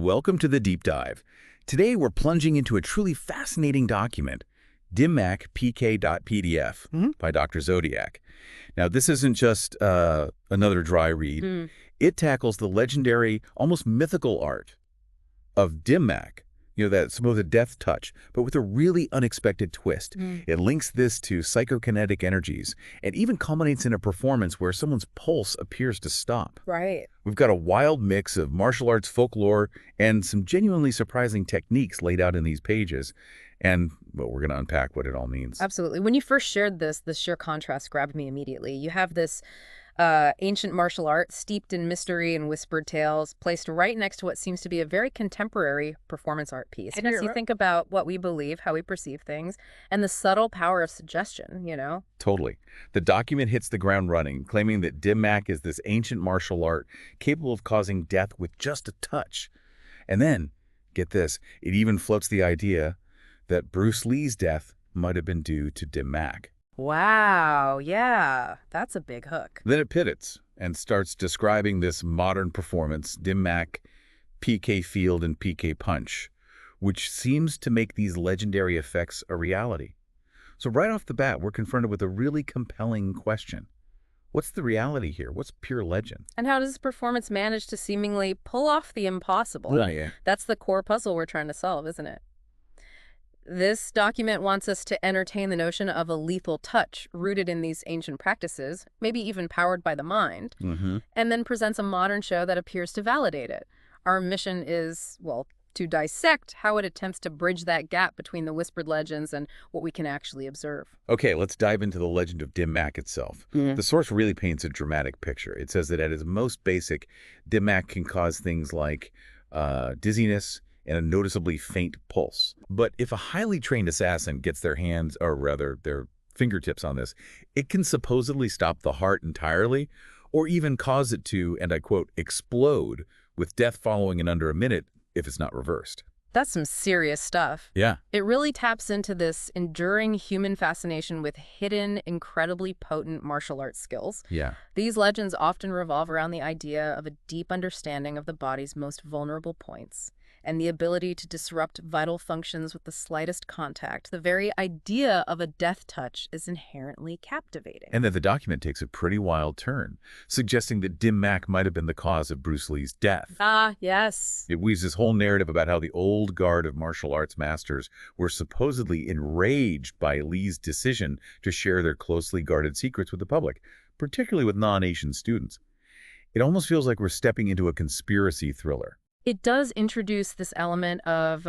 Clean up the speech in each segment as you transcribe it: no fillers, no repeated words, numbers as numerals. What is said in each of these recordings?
Welcome to the Deep Dive. Today we're plunging into a truly fascinating document, Dim Mak PK.PDF by Dr. Zodiac. Now this isn't just another dry read. It tackles the legendary, almost mythical art of Dim Mak, that supposed death touch, but with a really unexpected twist. It links this to psychokinetic energies and even culminates in a performance where someone's pulse appears to stop. Right. We've got a wild mix of martial arts folklore and some genuinely surprising techniques laid out in these pages. And well, we're going to unpack what it all means. Absolutely. When you first shared this, the sheer contrast grabbed me immediately. You have this ancient martial art steeped in mystery and whispered tales placed right next to what seems to be a very contemporary performance art piece. And as you think about what we believe, how we perceive things, and the subtle power of suggestion, Totally. The document hits the ground running, claiming that Dim Mak is this ancient martial art capable of causing death with just a touch. And then, get this, it even floats the idea that Bruce Lee's death might have been due to Dim Mak. Wow, yeah, that's a big hook. Then it pivots and starts describing this modern performance, Dim Mak, PK Field, and PK Punch, which seems to make these legendary effects a reality. So right off the bat, we're confronted with a really compelling question. What's the reality here? What's pure legend? And how does this performance manage to seemingly pull off the impossible? Yeah. That's the core puzzle we're trying to solve, isn't it? This document wants us to entertain the notion of a lethal touch rooted in these ancient practices, maybe even powered by the mind, and then presents a modern show that appears to validate it. Our mission is, well, to dissect how it attempts to bridge that gap between the whispered legends and what we can actually observe. Okay, let's dive into the legend of Dim Mak itself. The source really paints a dramatic picture. It says that at its most basic, Dim Mak can cause things like dizziness and a noticeably faint pulse. But if a highly trained assassin gets their hands, or rather their fingertips on this, it can supposedly stop the heart entirely, or even cause it to, and I quote, explode, with death following in under a minute if it's not reversed. That's some serious stuff. Yeah. It really taps into this enduring human fascination with hidden, incredibly potent martial arts skills. Yeah. These legends often revolve around the idea of a deep understanding of the body's most vulnerable points and the ability to disrupt vital functions with the slightest contact. The very idea of a death touch is inherently captivating. And then the document takes a pretty wild turn, suggesting that Dim Mak might have been the cause of Bruce Lee's death. Ah, yes. It weaves this whole narrative about how the old guard of martial arts masters were supposedly enraged by Lee's decision to share their closely guarded secrets with the public, particularly with non-Asian students. It almost feels like we're stepping into a conspiracy thriller. It does introduce this element of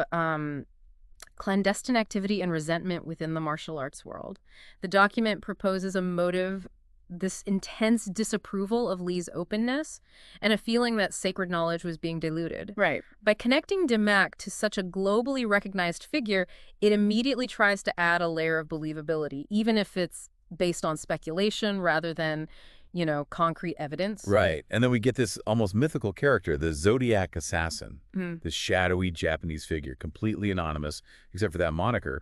clandestine activity and resentment within the martial arts world. The document proposes a motive, this intense disapproval of Lee's openness, and a feeling that sacred knowledge was being diluted. Right. By connecting Dim Mak to such a globally recognized figure, it immediately tries to add a layer of believability, even if it's based on speculation rather than concrete evidence. Right. And then we get this almost mythical character, the Zodiac Assassin, this shadowy Japanese figure, completely anonymous, except for that moniker.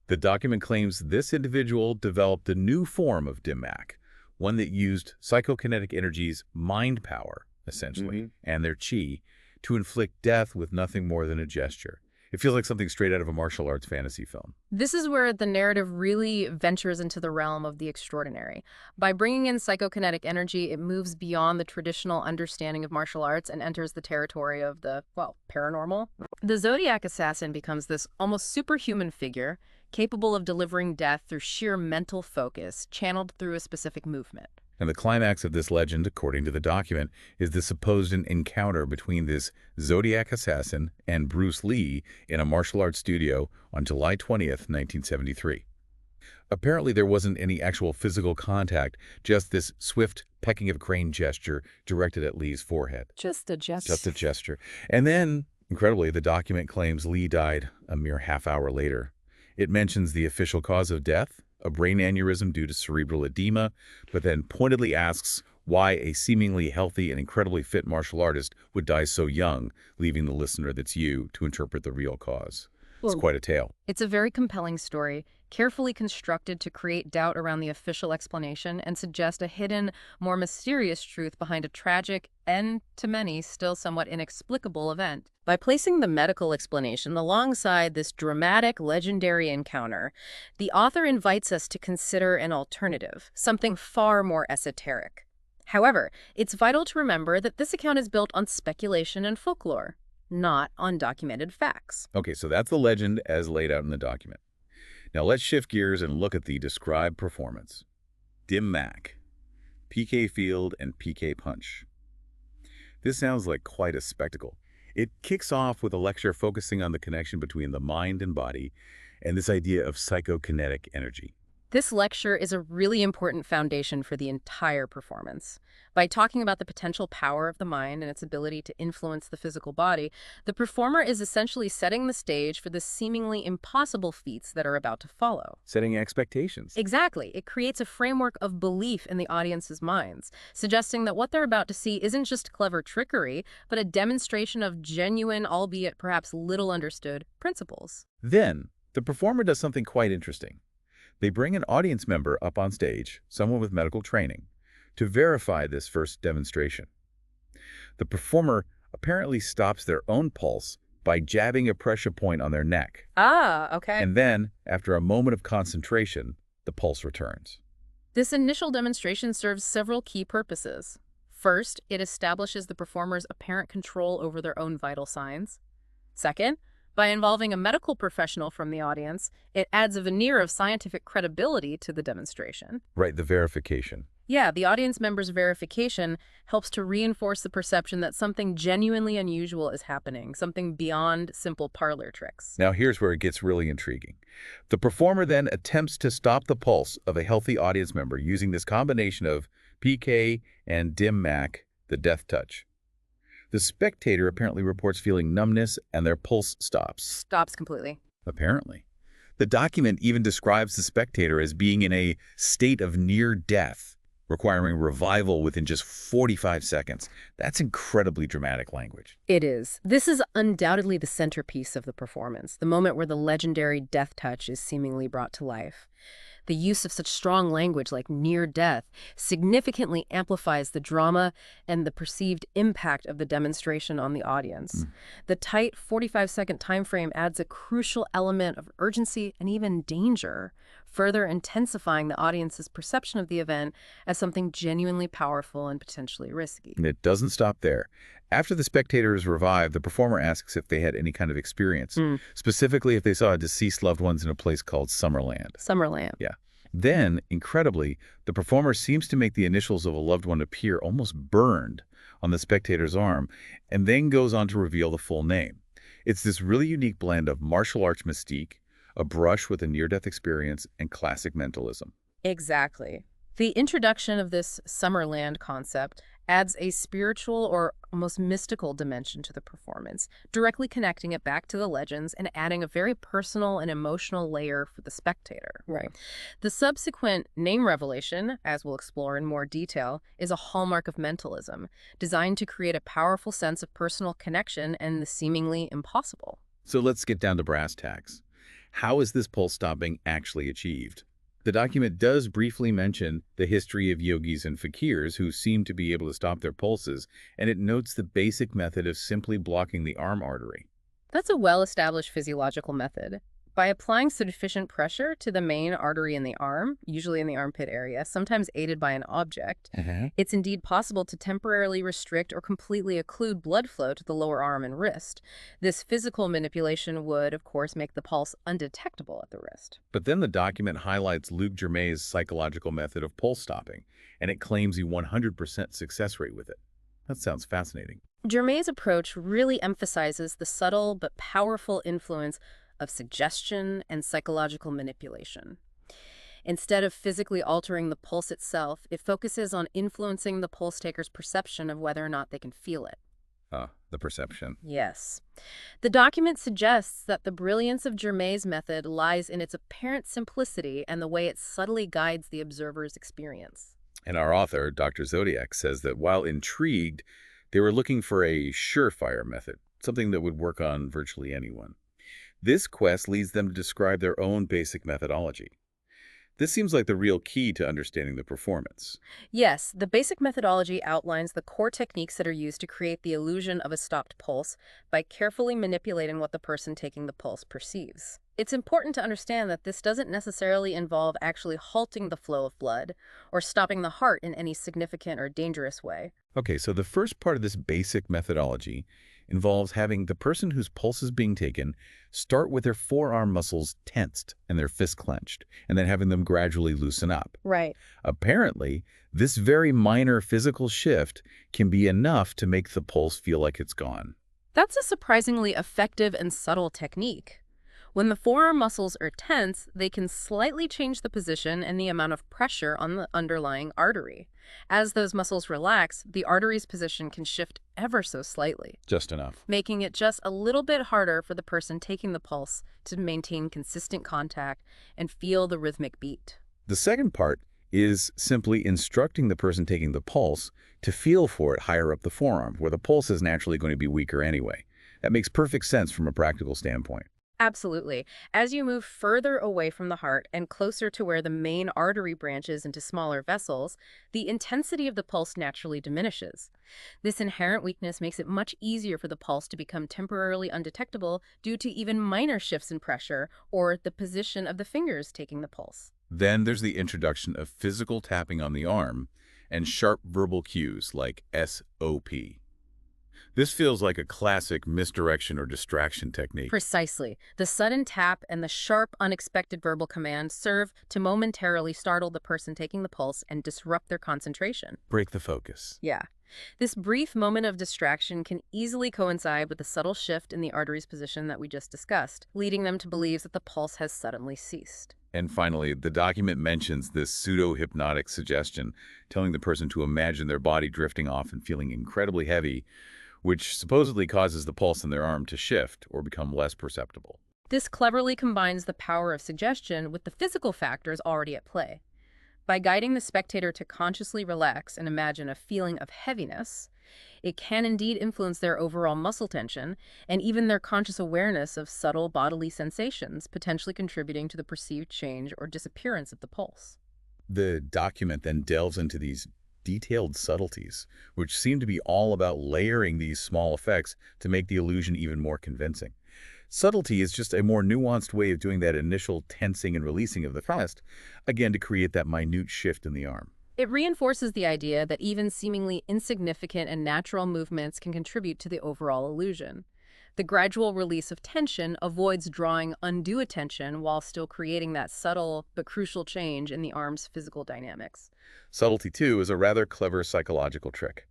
The document claims this individual developed a new form of Dim Mak, one that used psychokinetic energies, mind power, essentially, and their chi, to inflict death with nothing more than a gesture. It feels like something straight out of a martial arts fantasy film. This is where the narrative really ventures into the realm of the extraordinary. By bringing in psychokinetic energy, it moves beyond the traditional understanding of martial arts and enters the territory of the, paranormal. The Zodiac Assassin becomes this almost superhuman figure, capable of delivering death through sheer mental focus, channeled through a specific movement. And the climax of this legend, according to the document, is the supposed encounter between this Zodiac Assassin and Bruce Lee in a martial arts studio on July 20th, 1973. Apparently, there wasn't any actual physical contact, just this swift pecking of crane gesture directed at Lee's forehead. Just a gesture. Just a gesture. And then, incredibly, the document claims Lee died a mere half-hour later. It mentions the official cause of death, a brain aneurysm due to cerebral edema, but then pointedly asks why a seemingly healthy and incredibly fit martial artist would die so young, leaving the listener, that's you, to interpret the real cause. It's quite a tale. It's a very compelling story, carefully constructed to create doubt around the official explanation and suggest a hidden, more mysterious truth behind a tragic and, to many, still somewhat inexplicable event. By placing the medical explanation alongside this dramatic, legendary encounter, the author invites us to consider an alternative, something far more esoteric. However, it's vital to remember that this account is built on speculation and folklore, not on documented facts. Okay, so that's the legend as laid out in the document. Now let's shift gears and look at the described performance. Dim Mak, PK Field and PK Punch. This sounds like quite a spectacle. It kicks off with a lecture focusing on the connection between the mind and body and this idea of psychokinetic energy. This lecture is a really important foundation for the entire performance. By talking about the potential power of the mind and its ability to influence the physical body, the performer is essentially setting the stage for the seemingly impossible feats that are about to follow. Setting expectations. Exactly. It creates a framework of belief in the audience's minds, suggesting that what they're about to see isn't just clever trickery, but a demonstration of genuine, albeit perhaps little understood, principles. Then, the performer does something quite interesting. They bring an audience member up on stage, someone with medical training, to verify this first demonstration. The performer apparently stops their own pulse by jabbing a pressure point on their neck. Ah, okay. And then, after a moment of concentration, the pulse returns. This initial demonstration serves several key purposes. First, it establishes the performer's apparent control over their own vital signs. Second, by involving a medical professional from the audience, it adds a veneer of scientific credibility to the demonstration. Right, the verification. Yeah, the audience member's verification helps to reinforce the perception that something genuinely unusual is happening, something beyond simple parlor tricks. Now here's where it gets really intriguing. The performer then attempts to stop the pulse of a healthy audience member using this combination of PK and Dim Mak, the death touch. The spectator apparently reports feeling numbness and their pulse stops. Stops completely. Apparently. The document even describes the spectator as being in a state of near death, requiring revival within just 45 seconds. That's incredibly dramatic language. It is. This is undoubtedly the centerpiece of the performance, the moment where the legendary death touch is seemingly brought to life. The use of such strong language like near death significantly amplifies the drama and the perceived impact of the demonstration on the audience. The tight 45-second time frame adds a crucial element of urgency and even danger, further intensifying the audience's perception of the event as something genuinely powerful and potentially risky. And it doesn't stop there. After the spectator is revived, the performer asks if they had any kind of experience, specifically if they saw deceased loved ones in a place called Summerland. Summerland. Yeah. Then, incredibly, the performer seems to make the initials of a loved one appear almost burned on the spectator's arm, and then goes on to reveal the full name. It's this really unique blend of martial arts mystique, a brush with a near-death experience, and classic mentalism. Exactly. The introduction of this Summerland concept adds a spiritual or almost mystical dimension to the performance, directly connecting it back to the legends and adding a very personal and emotional layer for the spectator. Right. The subsequent name revelation, as we'll explore in more detail, is a hallmark of mentalism, designed to create a powerful sense of personal connection and the seemingly impossible. So let's get down to brass tacks. How is this pulse stopping actually achieved? The document does briefly mention the history of yogis and fakirs who seem to be able to stop their pulses, and it notes the basic method of simply blocking the arm artery. That's a well-established physiological method. By applying sufficient pressure to the main artery in the arm, usually in the armpit area, sometimes aided by an object, it's indeed possible to temporarily restrict or completely occlude blood flow to the lower arm and wrist. This physical manipulation would, of course, make the pulse undetectable at the wrist. But then the document highlights Luc Germain's psychological method of pulse stopping, and it claims a 100% success rate with it. That sounds fascinating. Germain's approach really emphasizes the subtle but powerful influence of suggestion and psychological manipulation. Instead of physically altering the pulse itself, it focuses on influencing the pulse taker's perception of whether or not they can feel it. The perception. Yes. The document suggests that the brilliance of Germain's method lies in its apparent simplicity and the way it subtly guides the observer's experience. And our author, Dr. Zodiac, says that while intrigued, they were looking for a surefire method, something that would work on virtually anyone. This quest leads them to describe their own basic methodology. This seems like the real key to understanding the performance. Yes, the basic methodology outlines the core techniques that are used to create the illusion of a stopped pulse by carefully manipulating what the person taking the pulse perceives. It's important to understand that this doesn't necessarily involve actually halting the flow of blood or stopping the heart in any significant or dangerous way. Okay, so the first part of this basic methodology involves having the person whose pulse is being taken start with their forearm muscles tensed and their fists clenched, and then having them gradually loosen up. Right. Apparently, this very minor physical shift can be enough to make the pulse feel like it's gone. That's a surprisingly effective and subtle technique. When the forearm muscles are tense, they can slightly change the position and the amount of pressure on the underlying artery. As those muscles relax, the artery's position can shift ever so slightly, Just enough. making it just a little bit harder for the person taking the pulse to maintain consistent contact and feel the rhythmic beat. The second part is simply instructing the person taking the pulse to feel for it higher up the forearm, where the pulse is naturally going to be weaker anyway. That makes perfect sense from a practical standpoint. Absolutely. As you move further away from the heart and closer to where the main artery branches into smaller vessels, the intensity of the pulse naturally diminishes. This inherent weakness makes it much easier for the pulse to become temporarily undetectable due to even minor shifts in pressure or the position of the fingers taking the pulse. Then there's the introduction of physical tapping on the arm and sharp verbal cues like SOP. This feels like a classic misdirection or distraction technique. Precisely. The sudden tap and the sharp, unexpected verbal command serve to momentarily startle the person taking the pulse and disrupt their concentration. Break the focus. Yeah. This brief moment of distraction can easily coincide with the subtle shift in the artery's position that we just discussed, leading them to believe that the pulse has suddenly ceased. And finally, the document mentions this pseudo-hypnotic suggestion, telling the person to imagine their body drifting off and feeling incredibly heavy, which supposedly causes the pulse in their arm to shift or become less perceptible. This cleverly combines the power of suggestion with the physical factors already at play. By guiding the spectator to consciously relax and imagine a feeling of heaviness, it can indeed influence their overall muscle tension and even their conscious awareness of subtle bodily sensations, potentially contributing to the perceived change or disappearance of the pulse. The document then delves into these detailed subtleties, which seem to be all about layering these small effects to make the illusion even more convincing. Subtlety is just a more nuanced way of doing that initial tensing and releasing of the fist, again to create that minute shift in the arm. It reinforces the idea that even seemingly insignificant and natural movements can contribute to the overall illusion. The gradual release of tension avoids drawing undue attention while still creating that subtle but crucial change in the arm's physical dynamics. Subtlety, too, is a rather clever psychological trick.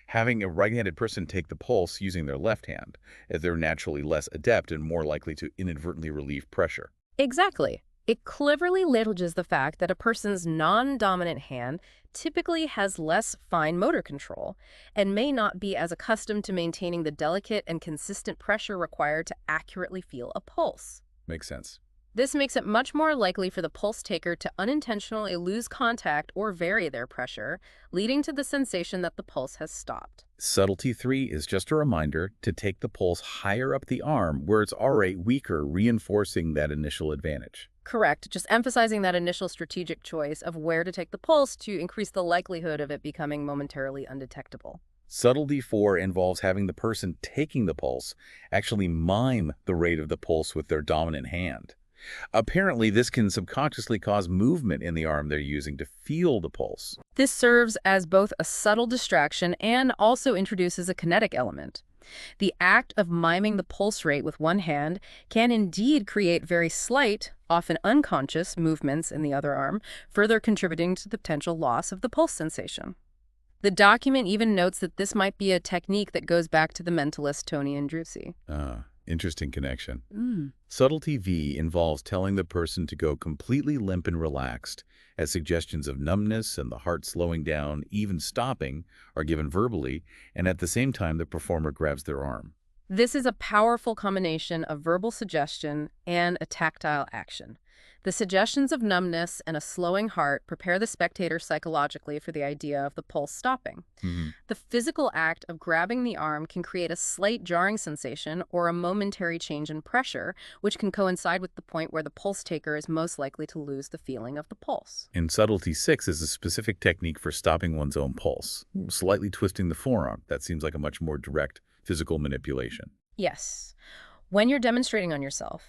Having a right-handed person take the pulse using their left hand, as they're naturally less adept and more likely to inadvertently relieve pressure. Exactly. It cleverly leverages the fact that a person's non-dominant hand typically has less fine motor control and may not be as accustomed to maintaining the delicate and consistent pressure required to accurately feel a pulse. Makes sense. This makes it much more likely for the pulse taker to unintentionally lose contact or vary their pressure, leading to the sensation that the pulse has stopped. Subtlety 3 is just a reminder to take the pulse higher up the arm where it's already weaker, reinforcing that initial advantage. Correct, just emphasizing that initial strategic choice of where to take the pulse to increase the likelihood of it becoming momentarily undetectable. Subtlety 4 involves having the person taking the pulse actually mime the rate of the pulse with their dominant hand. Apparently, this can subconsciously cause movement in the arm they're using to feel the pulse. This serves as both a subtle distraction and also introduces a kinetic element. The act of miming the pulse rate with one hand can indeed create very slight, often unconscious, movements in the other arm, further contributing to the potential loss of the pulse sensation. The document even notes that this might be a technique that goes back to the mentalist Tony Andrucci. Interesting connection. Subtlety V involves telling the person to go completely limp and relaxed, as suggestions of numbness and the heart slowing down, even stopping, are given verbally, and at the same time the performer grabs their arm. This is a powerful combination of verbal suggestion and a tactile action. The suggestions of numbness and a slowing heart prepare the spectator psychologically for the idea of the pulse stopping. The physical act of grabbing the arm can create a slight jarring sensation or a momentary change in pressure, which can coincide with the point where the pulse taker is most likely to lose the feeling of the pulse. And subtlety 6 is a specific technique for stopping one's own pulse, slightly twisting the forearm. That seems like a much more direct physical manipulation. Yes. When you're demonstrating on yourself,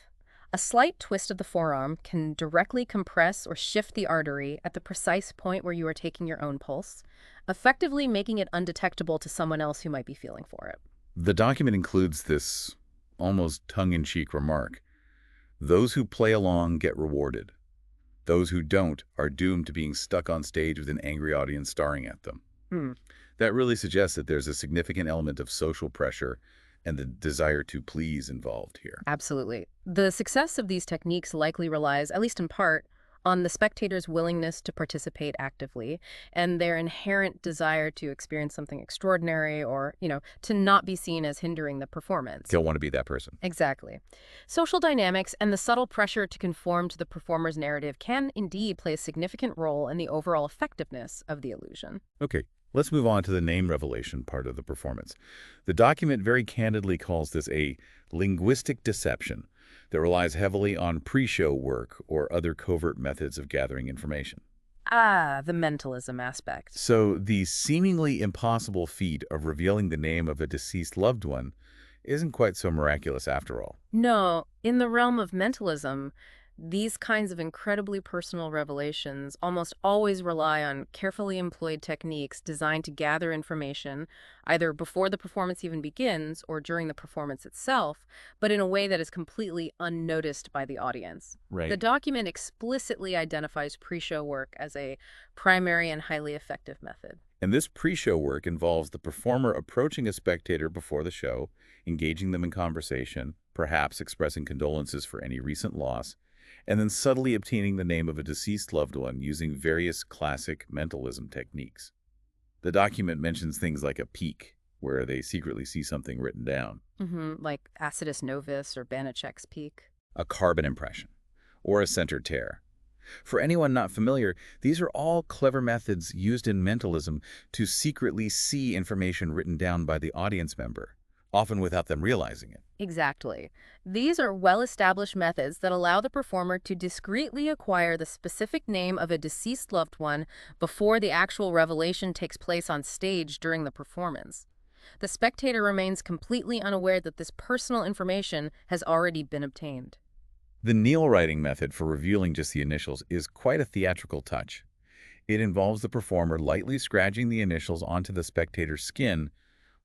a slight twist of the forearm can directly compress or shift the artery at the precise point where you are taking your own pulse, effectively making it undetectable to someone else who might be feeling for it. The document includes this almost tongue-in-cheek remark. Those who play along get rewarded. Those who don't are doomed to being stuck on stage with an angry audience staring at them. That really suggests that there's a significant element of social pressure and the desire to please involved here. Absolutely. The success of these techniques likely relies, at least in part, on the spectator's willingness to participate actively and their inherent desire to experience something extraordinary or, to not be seen as hindering the performance. They'll want to be that person. Exactly. Social dynamics and the subtle pressure to conform to the performer's narrative can indeed play a significant role in the overall effectiveness of the illusion. Okay. Let's move on to the name revelation part of the performance. The document very candidly calls this a linguistic deception that relies heavily on pre-show work or other covert methods of gathering information. The mentalism aspect. So the seemingly impossible feat of revealing the name of a deceased loved one isn't quite so miraculous after all. No, in the realm of mentalism, these kinds of incredibly personal revelations almost always rely on carefully employed techniques designed to gather information either before the performance even begins or during the performance itself, but in a way that is completely unnoticed by the audience. Right. The document explicitly identifies pre-show work as a primary and highly effective method. And this pre-show work involves the performer approaching a spectator before the show, engaging them in conversation, perhaps expressing condolences for any recent loss, and then subtly obtaining the name of a deceased loved one using various classic mentalism techniques. The document mentions things like a peek, where they secretly see something written down. Like Acidus Novus or Banachek's peak. A carbon impression, or a center tear. For anyone not familiar, these are all clever methods used in mentalism to secretly see information written down by the audience member, often without them realizing it. Exactly. These are well-established methods that allow the performer to discreetly acquire the specific name of a deceased loved one before the actual revelation takes place on stage during the performance. The spectator remains completely unaware that this personal information has already been obtained. The kneel writing method for revealing just the initials is quite a theatrical touch. It involves the performer lightly scratching the initials onto the spectator's skin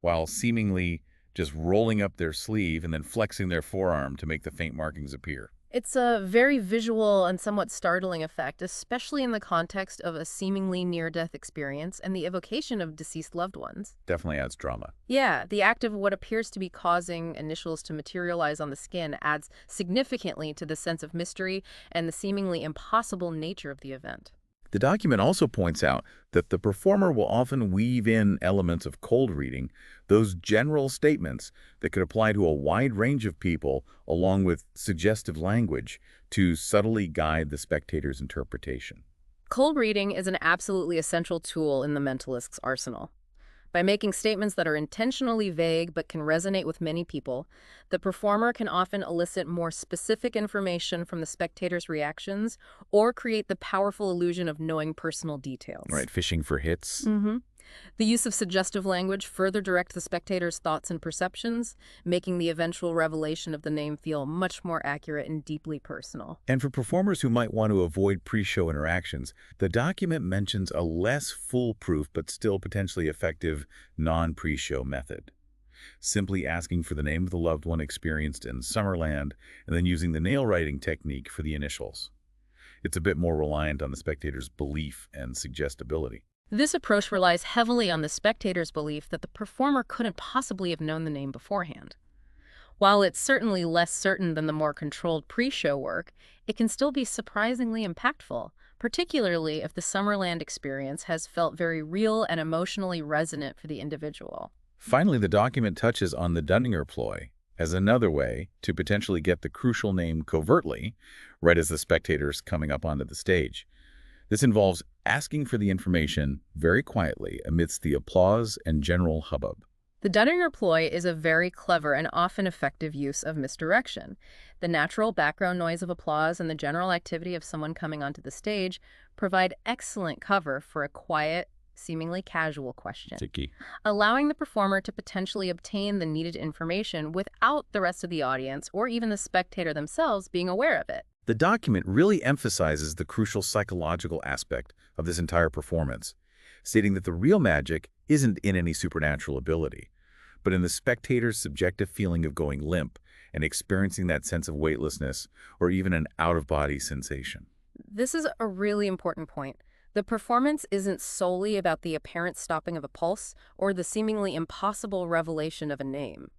while seemingly just rolling up their sleeve and then flexing their forearm to make the faint markings appear. It's a very visual and somewhat startling effect, especially in the context of a seemingly near-death experience and the evocation of deceased loved ones. Definitely adds drama. Yeah, the act of what appears to be causing initials to materialize on the skin adds significantly to the sense of mystery and the seemingly impossible nature of the event. The document also points out that the performer will often weave in elements of cold reading, those general statements that could apply to a wide range of people, along with suggestive language, to subtly guide the spectator's interpretation. Cold reading is an absolutely essential tool in the mentalist's arsenal. By making statements that are intentionally vague but can resonate with many people, the performer can often elicit more specific information from the spectator's reactions or create the powerful illusion of knowing personal details. Right, fishing for hits. The use of suggestive language further directs the spectator's thoughts and perceptions, making the eventual revelation of the name feel much more accurate and deeply personal. And for performers who might want to avoid pre-show interactions, the document mentions a less foolproof but still potentially effective non-pre-show method. Simply asking for the name of the loved one experienced in Summerland and then using the nail writing technique for the initials. It's a bit more reliant on the spectator's belief and suggestibility. This approach relies heavily on the spectator's belief that the performer couldn't possibly have known the name beforehand. While it's certainly less certain than the more controlled pre-show work, it can still be surprisingly impactful, particularly if the Summerland experience has felt very real and emotionally resonant for the individual. Finally, the document touches on the Dunninger ploy, as another way to potentially get the crucial name covertly, right as the spectator's coming up onto the stage. This involves asking for the information very quietly amidst the applause and general hubbub. The Dunninger ploy is a very clever and often effective use of misdirection. The natural background noise of applause and the general activity of someone coming onto the stage provide excellent cover for a quiet, seemingly casual question, Tiki. allowing the performer to potentially obtain the needed information without the rest of the audience or even the spectator themselves being aware of it. The document really emphasizes the crucial psychological aspect of this entire performance, stating that the real magic isn't in any supernatural ability, but in the spectator's subjective feeling of going limp and experiencing that sense of weightlessness or even an out-of-body sensation. This is a really important point. The performance isn't solely about the apparent stopping of a pulse or the seemingly impossible revelation of a name.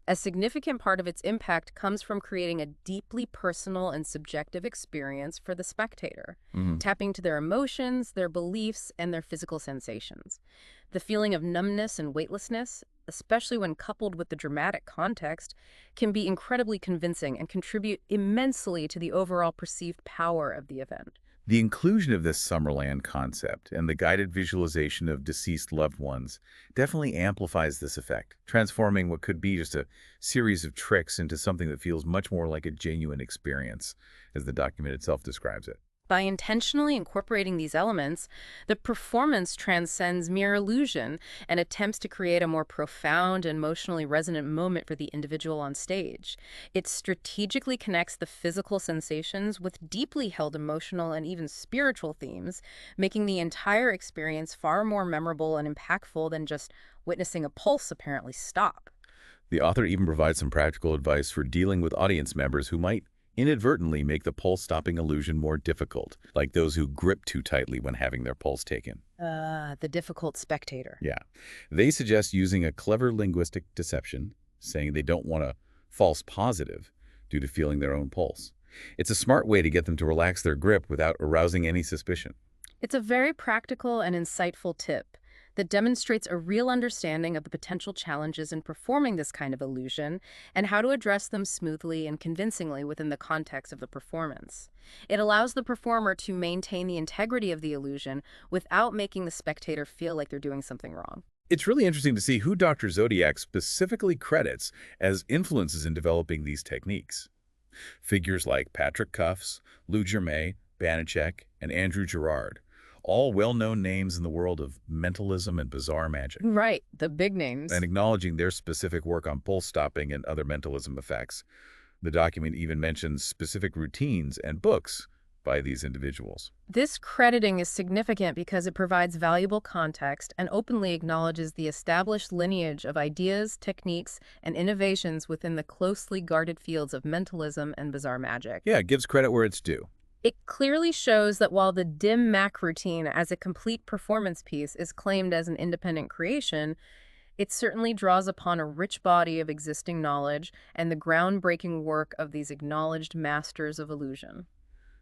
A significant part of its impact comes from creating a deeply personal and subjective experience for the spectator, tapping to their emotions, their beliefs, and their physical sensations. The feeling of numbness and weightlessness, especially when coupled with the dramatic context, can be incredibly convincing and contribute immensely to the overall perceived power of the event. The inclusion of this Summerland concept and the guided visualization of deceased loved ones definitely amplifies this effect, transforming what could be just a series of tricks into something that feels much more like a genuine experience, as the document itself describes it. By intentionally incorporating these elements, the performance transcends mere illusion and attempts to create a more profound, emotionally resonant moment for the individual on stage. It strategically connects the physical sensations with deeply held emotional and even spiritual themes, making the entire experience far more memorable and impactful than just witnessing a pulse apparently stop. The author even provides some practical advice for dealing with audience members who might inadvertently make the pulse-stopping illusion more difficult, like those who grip too tightly when having their pulse taken. The difficult spectator. Yeah. They suggest using a clever linguistic deception, saying they don't want a false positive due to feeling their own pulse. It's a smart way to get them to relax their grip without arousing any suspicion. It's a very practical and insightful tip that demonstrates a real understanding of the potential challenges in performing this kind of illusion and how to address them smoothly and convincingly within the context of the performance. It allows the performer to maintain the integrity of the illusion without making the spectator feel like they're doing something wrong. It's really interesting to see who Dr. Zodiac specifically credits as influences in developing these techniques. Figures like Patrick Cuffs, Lou Germain, Banachek, and Andrew Gerard, all well-known names in the world of mentalism and bizarre magic. Right, the big names. And acknowledging their specific work on pulse stopping and other mentalism effects. The document even mentions specific routines and books by these individuals. This crediting is significant because it provides valuable context and openly acknowledges the established lineage of ideas, techniques, and innovations within the closely guarded fields of mentalism and bizarre magic. Yeah, it gives credit where it's due. It clearly shows that while the Dim Mak routine as a complete performance piece is claimed as an independent creation, it certainly draws upon a rich body of existing knowledge and the groundbreaking work of these acknowledged masters of illusion.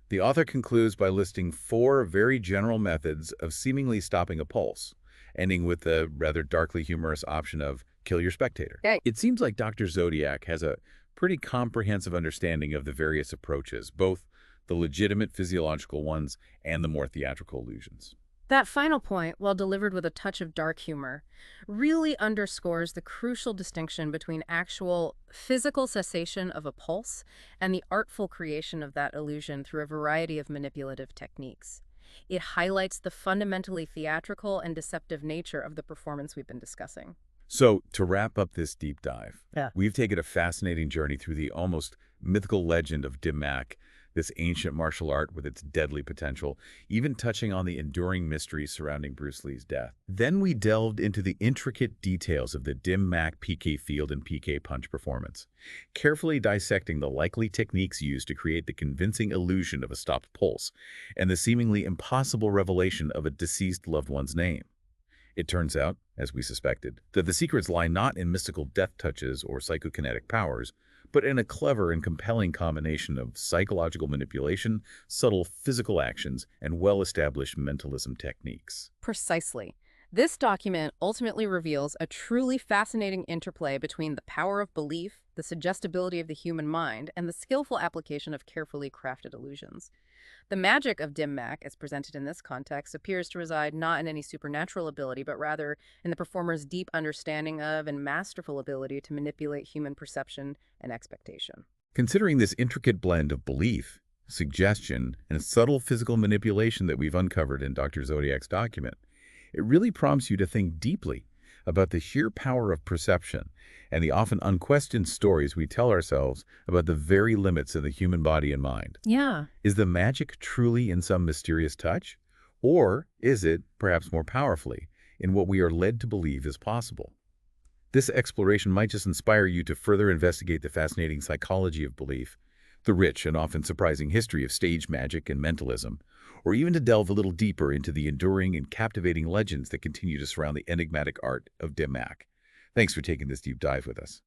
The author concludes by listing 4 very general methods of seemingly stopping a pulse, ending with the rather darkly humorous option of kill your spectator. Okay. It seems like Dr. Zodiac has a pretty comprehensive understanding of the various approaches, both the legitimate physiological ones and the more theatrical illusions. That final point, while delivered with a touch of dark humor, really underscores the crucial distinction between actual physical cessation of a pulse and the artful creation of that illusion through a variety of manipulative techniques. It highlights the fundamentally theatrical and deceptive nature of the performance we've been discussing. So, to wrap up this deep dive, Yeah. we've taken a fascinating journey through the almost mythical legend of Dim Mak, this ancient martial art with its deadly potential, even touching on the enduring mysteries surrounding Bruce Lee's death. Then we delved into the intricate details of the Dim Mak PK field and PK punch performance, carefully dissecting the likely techniques used to create the convincing illusion of a stopped pulse and the seemingly impossible revelation of a deceased loved one's name. It turns out, as we suspected, that the secrets lie not in mystical death touches or psychokinetic powers, but in a clever and compelling combination of psychological manipulation, subtle physical actions, and well-established mentalism techniques. Precisely. This document ultimately reveals a truly fascinating interplay between the power of belief, the suggestibility of the human mind, and the skillful application of carefully crafted illusions. The magic of Dim Mak, as presented in this context, appears to reside not in any supernatural ability, but rather in the performer's deep understanding of and masterful ability to manipulate human perception and expectation. Considering this intricate blend of belief, suggestion, and subtle physical manipulation that we've uncovered in Dr. Zodiac's document, it really prompts you to think deeply about the sheer power of perception and the often unquestioned stories we tell ourselves about the very limits of the human body and mind. Yeah. Is the magic truly in some mysterious touch? Or is it, perhaps more powerfully, in what we are led to believe is possible? This exploration might just inspire you to further investigate the fascinating psychology of belief, the rich and often surprising history of stage magic and mentalism, or even to delve a little deeper into the enduring and captivating legends that continue to surround the enigmatic art of Dim Mak. Thanks for taking this deep dive with us.